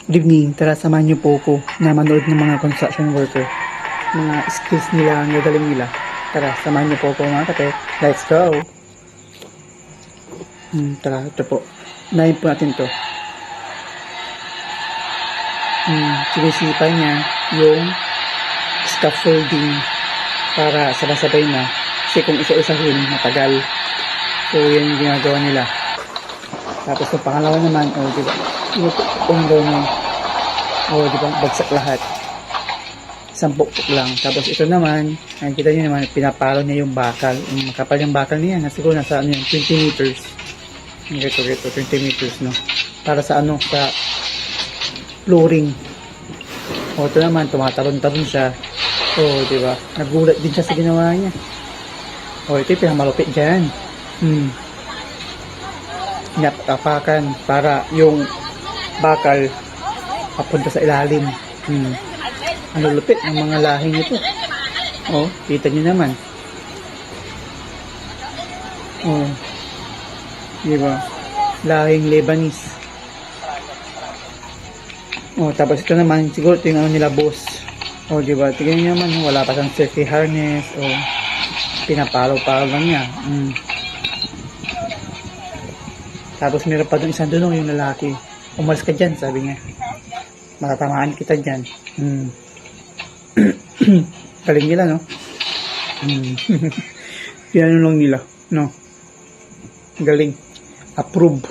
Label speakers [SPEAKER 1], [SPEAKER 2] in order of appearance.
[SPEAKER 1] Good evening, tara samahan niyo po ko na manood ng mga construction worker. Mga skills nila, ang gagaling nila. Tara, samahan niyo po ko mga kate. Let's go! Tara, ito po. Unahin po natin to. Sinisipan niya yung scaffolding para sabay-sabay na. Kasi kung isa-isahin, matagal. So, yan yung ginagawa nila. Tapos yung pangalawa naman, diba? Yung gano'n. Diba? Bagsak lahat. Sampuk lang. Tapos ito naman, nakikita nyo naman, pinapalo niya yung bakal. Yung makapal yung bakal niya. Siguro nasa 20 meters. Ito, 20 meters, no? Para sa sa flooring. Ito naman, tumatalon-talon siya. Diba? Nagulat din siya sa ginawa niya. Ito yung pinakamalupit dyan. Napakapakan para yung bakal papunta sa ilalim. Ang lupit ng mga lahing ito. Kita nyo naman. Diba? Lahing Lebanese. Tapos ito naman, siguro ito yung nila boss. Diba? Tingnan nyo naman, wala pa siyang safety harness. Pinapalo-palo lang niya. Tapos meron pa doon isang dulong yung lalaki. Umalis ka dyan, sabi niya. Matatamaan kita dyan. Galing nila, no? Pinanulong nila, no? Galing. Approve.